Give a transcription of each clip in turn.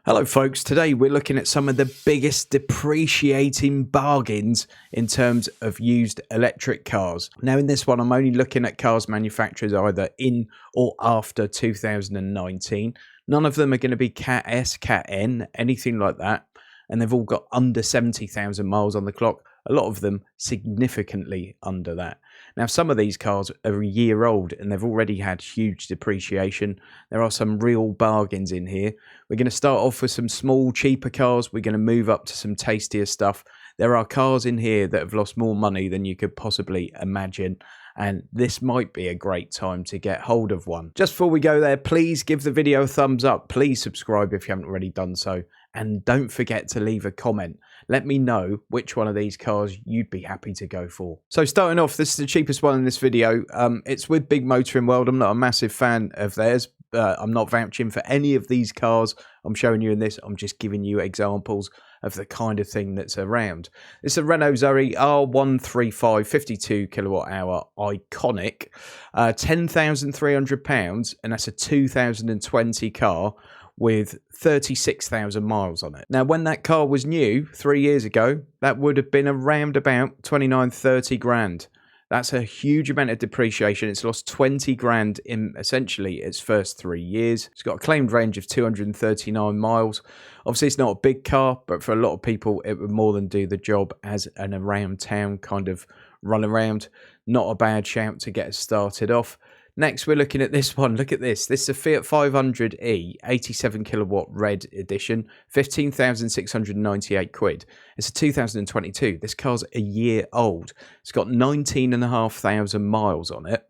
Hello folks, today we're looking at some of the biggest depreciating bargains in terms of used electric cars. Now in this one I'm only looking at cars manufacturers either in or after 2019. None of them are going to be Cat S, Cat N, anything like that, and they've all got under 70,000 miles on the clock. A lot of them significantly under that. Now, some of these cars are a year old and they've already had huge depreciation. There are some real bargains in here. We're going to start off with some small, cheaper cars. We're going to move up to some tastier stuff. There are cars in here that have lost more money than you could possibly imagine, and this might be a great time to get hold of one. Just before we go there, please give the video a thumbs up. Please subscribe if you haven't already done so. And don't forget to leave a comment. Let me know which one of these cars you'd be happy to go for. So starting off, this is the cheapest one in this video. It's with Big Motoring World. I'm not a massive fan of theirs. I'm not vouching for any of these cars I'm showing you in this. I'm just giving you examples of the kind of thing that's around. It's a Renault Zoe R135 52 kilowatt hour iconic, £10,300, and that's a 2020 car with 36,000 miles on it. Now, when that car was new 3 years ago, that would have been around about 29-30 grand. That's a huge amount of depreciation. It's lost 20 grand in essentially its first 3 years. It's got a claimed range of 239 miles. Obviously, it's not a big car, but for a lot of people, it would more than do the job as an around town kind of run around. Not a bad shout to get us started off. Next, we're looking at this one. Look at this. This is a Fiat 500e, 87 kilowatt red edition, £15,698. It's a 2022. This car's a year old. It's got 19,500 miles on it.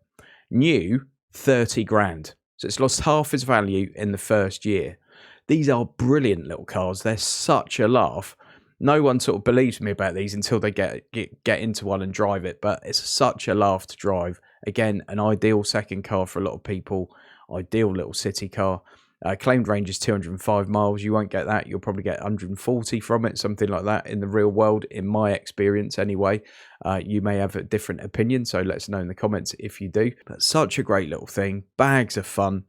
New, 30 grand. So it's lost half its value in the first year. These are brilliant little cars. They're such a laugh. No one sort of believes me about these until they get into one and drive it, but it's such a laugh to drive. Again, an ideal second car for a lot of people. Ideal little city car. Claimed range is 205 miles. You won't get that. You'll probably get 140 from it, something like that in the real world, in my experience anyway. You may have a different opinion, so let us know in the comments if you do. But such a great little thing. Bags of fun.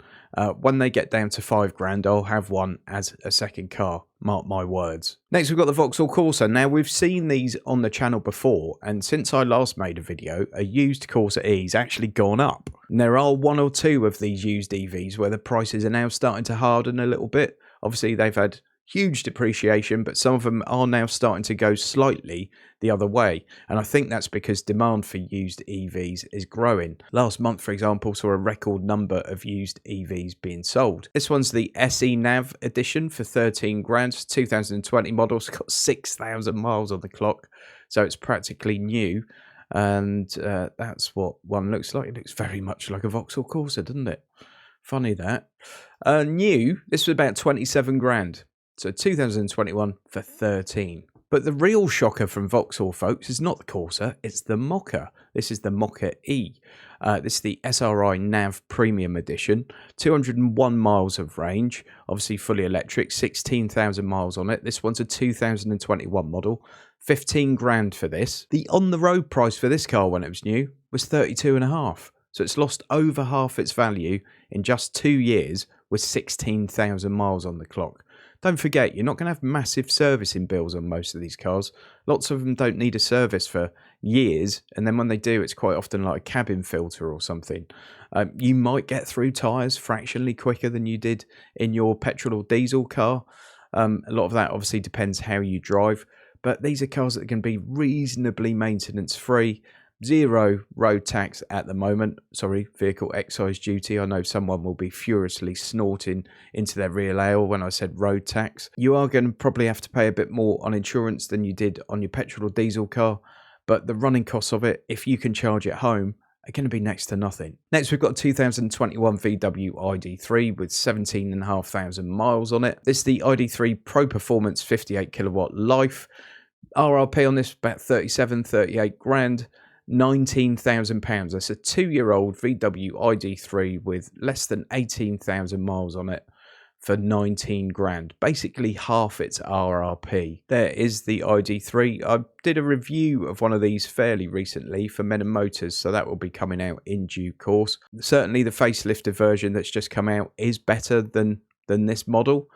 When they get down to 5 grand, I'll have one as a second car. Mark my words. Next, we've got the Vauxhall Corsa. Now, we've seen these on the channel before, and since I last made a video, a used Corsa E's actually gone up. And there are one or two of these used EVs where the prices are now starting to harden a little bit. Obviously, they've had huge depreciation, but some of them are now starting to go slightly the other way, and I think that's because demand for used EVs is growing. Last month, for example, saw a record number of used EVs being sold. This one's the SE Nav edition for 13 grand, 2020 model. It's got 6,000 miles on the clock, so it's practically new, and that's what one looks like. It looks very much like a Vauxhall Corsa, doesn't it? Funny that. New, this was about 27 grand. So 2021 for 13. But the real shocker from Vauxhall, folks, is not the Corsa, it's the Mokka. This is the Mokka E. This is the SRI Nav Premium Edition. 201 miles of range. Obviously fully electric, 16,000 miles on it. This one's a 2021 model. 15 grand for this. The on-the-road price for this car when it was new was 32.5. So it's lost over half its value in just 2 years with 16,000 miles on the clock. Don't forget, you're not going to have massive servicing bills on most of these cars. Lots of them don't need a service for years, and then when they do, it's quite often like a cabin filter or something. You might get through tyres fractionally quicker than you did in your petrol or diesel car. A lot of that obviously depends how you drive, but these are cars that can be reasonably maintenance free. Zero road tax at the moment. Sorry, vehicle excise duty. I know someone will be furiously snorting into their real ale when I said road tax. You are going to probably have to pay a bit more on insurance than you did on your petrol or diesel car, but the running costs of it, if you can charge at home, are going to be next to nothing. Next, we've got a 2021 VW ID3 with 17,500 miles on it. This is the ID3 Pro Performance 58 kilowatt Life. RRP on this about 38 grand. £19,000. That's a 2-year-old VW ID3 with less than 18,000 miles on it for 19 grand, basically half its RRP. There is the ID3. I did a review of one of these fairly recently for Men and Motors, so that will be coming out in due course. Certainly the facelifted version that's just come out is better than this model.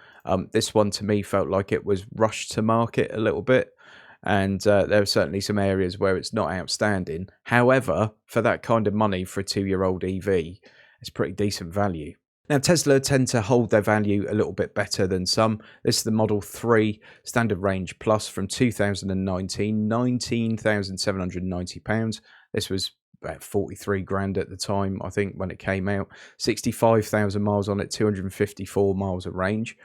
This one to me felt like it was rushed to market a little bit, and there are certainly some areas where it's not outstanding. However, for that kind of money for a 2-year-old EV, it's pretty decent value. Now, Tesla tend to hold their value a little bit better than some. This is the Model 3 Standard Range Plus from 2019, £19,790. This was about 43 grand at the time, I think, when it came out. 65,000 miles on it, 254 miles of range.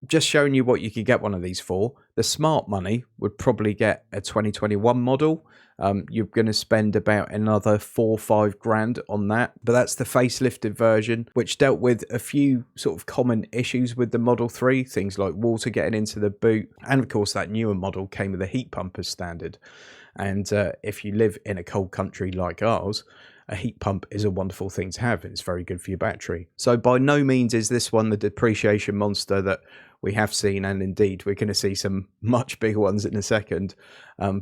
Just showing you what you could get one of these for. The smart money would probably get a 2021 model. You're going to spend about another 4 or 5 grand on that, but that's the facelifted version, which dealt with a few sort of common issues with the Model 3, things like water getting into the boot, and of course that newer model came with a heat pump as standard. And if you live in a cold country like ours, a heat pump is a wonderful thing to have. It's very good for your battery. So by no means is this one the depreciation monster that we have seen, and indeed we're going to see some much bigger ones in a second,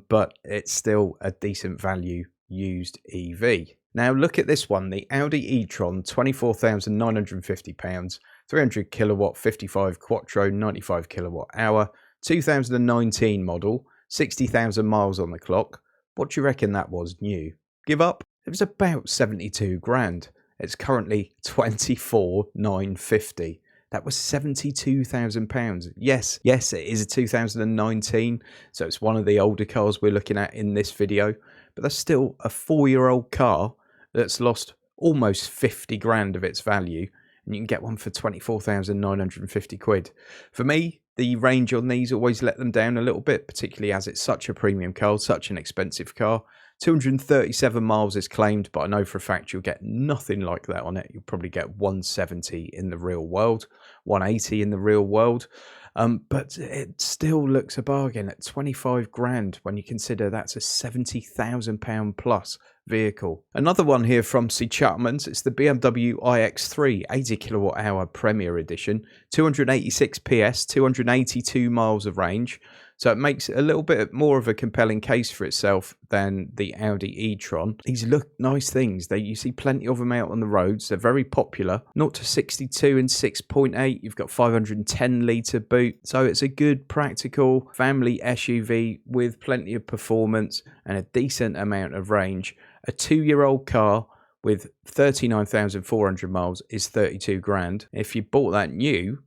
but it's still a decent value used EV. Now look at this one, the Audi e-tron, £24,950, 300 kilowatt, 55 quattro, 95 kilowatt hour, 2019 model, 60,000 miles on the clock. What do you reckon that was new? Give up? It was about 72 grand. It's currently 24,950. That was £72,000. Yes, it is a 2019, so it's one of the older cars we're looking at in this video, but that's still a 4-year-old car that's lost almost 50 grand of its value, and you can get one for 24,950 quid. For me, the range on these always let them down a little bit, particularly as it's such a premium car, such an expensive car. 237 miles is claimed, but I know for a fact you'll get nothing like that on it. You'll probably get 170 in the real world, 180 in the real world. But it still looks a bargain at 25 grand when you consider that's a £70,000 plus vehicle. Another one here from C. Chapman's, it's the BMW iX3 80 kilowatt hour Premier Edition, 286 PS, 282 miles of range. So it makes a little bit more of a compelling case for itself than the Audi e-tron. These look nice things. You see plenty of them out on the roads. They're very popular. 0 to 62 in 6.8. You've got 510 litre boot. So it's a good, practical family SUV with plenty of performance and a decent amount of range. A 2-year-old car with 39,400 miles is 32 grand. If you bought that new,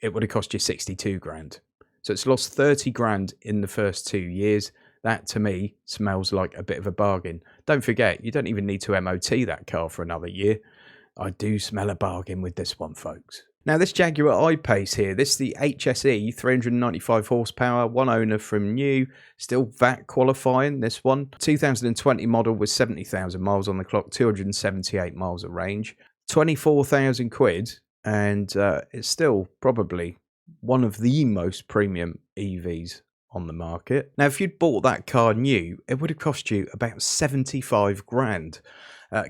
it would have cost you 62 grand. So it's lost 30 grand in the first 2 years. That to me smells like a bit of a bargain. Don't forget, you don't even need to MOT that car for another year. I do smell a bargain with this one, folks. Now this Jaguar I-Pace here, this is the HSE, 395 horsepower, one owner from new, still VAT qualifying, this one. 2020 model with 70,000 miles on the clock, 278 miles of range, 24,000 quid, and it's still probably one of the most premium EVs on the market. Now, if you'd bought that car new, it would have cost you about 75 grand.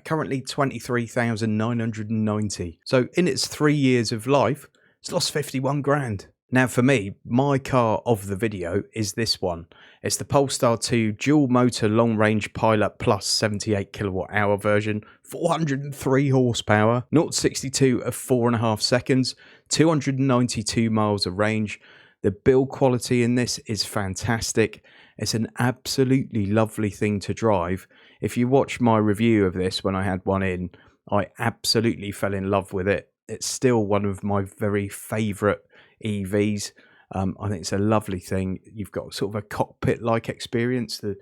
Currently 23,990. So in its 3 years of life, it's lost 51 grand. Now for me, my car of the video is this one. It's the Polestar 2 dual motor long range Pilot Plus 78 kilowatt hour version, 403 horsepower, 0 to 62 of 4.5 seconds, 292 miles of range. The build quality in this is fantastic. It's an absolutely lovely thing to drive. If you watch my review of this when I had one in, I absolutely fell in love with it. It's still one of my very favourite EVs. I think it's a lovely thing. You've got sort of a cockpit-like experience. The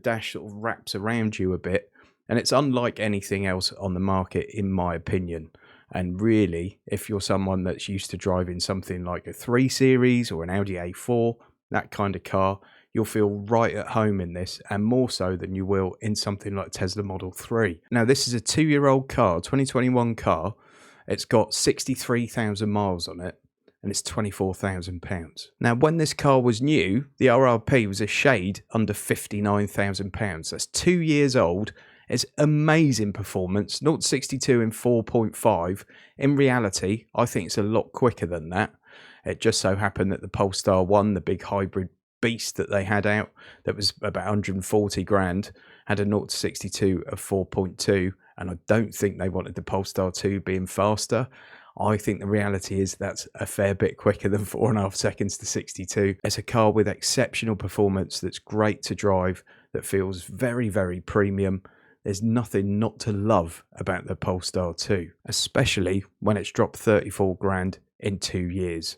dash sort of wraps around you a bit, and it's unlike anything else on the market, in my opinion. And really, if you're someone that's used to driving something like a 3 Series or an Audi A4, that kind of car, you'll feel right at home in this, and more so than you will in something like Tesla Model 3. Now, this is a 2-year-old car, 2021 car. It's got 63,000 miles on it, and it's £24,000. Now, when this car was new, the RRP was a shade under £59,000. That's 2 years old. It's amazing performance, 0 to 62 in 4.5. In reality, I think it's a lot quicker than that. It just so happened that the Polestar 1, the big hybrid beast that they had out, that was about 140 grand, had a 0 to 62 of 4.2, and I don't think they wanted the Polestar 2 being faster. I think the reality is that's a fair bit quicker than 4.5 seconds to 62. It's a car with exceptional performance that's great to drive, that feels very, very premium. There's nothing not to love about the Polestar 2, especially when it's dropped 34 grand in 2 years.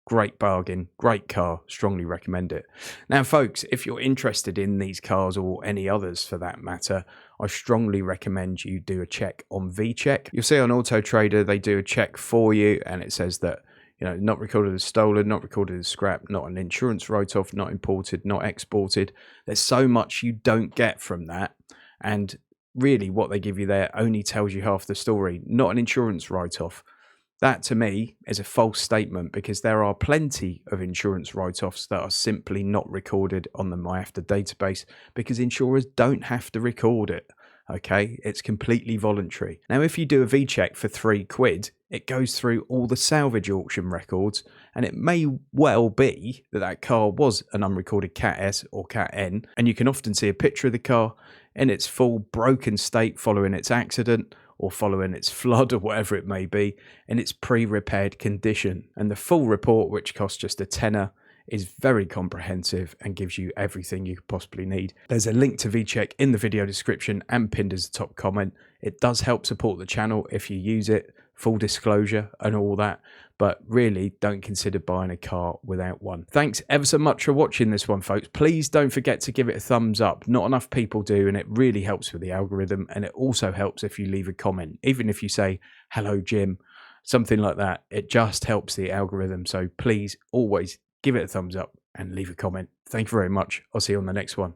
Great bargain, great car, strongly recommend it. Now folks, if you're interested in these cars or any others for that matter, I strongly recommend you do a check on VCheck. You'll see on Auto Trader they do a check for you and it says that, you know, not recorded as stolen, not recorded as scrap, not an insurance write-off, not imported, not exported. There's so much you don't get from that, and really what they give you there only tells you half the story. Not an insurance write-off. That to me is a false statement, because there are plenty of insurance write-offs that are simply not recorded on the MyAfter database because insurers don't have to record it. Okay, it's completely voluntary. Now, if you do a VCheck for £3, it goes through all the salvage auction records, and it may well be that that car was an unrecorded Cat S or Cat N, and you can often see a picture of the car in its full broken state following its accident, or following its flood, or whatever it may be, in its pre-repaired condition. And the full report, which costs just a tenner, is very comprehensive and gives you everything you could possibly need. There's a link to VCheck in the video description and pinned as a top comment. It does help support the channel if you use it, full disclosure and all that, but really don't consider buying a car without one. Thanks ever so much for watching this one, folks. Please don't forget to give it a thumbs up. Not enough people do, and it really helps with the algorithm, and it also helps if you leave a comment. Even if you say, "Hello, Jim," something like that, it just helps the algorithm. So please always give it a thumbs up and leave a comment. Thank you very much. I'll see you on the next one.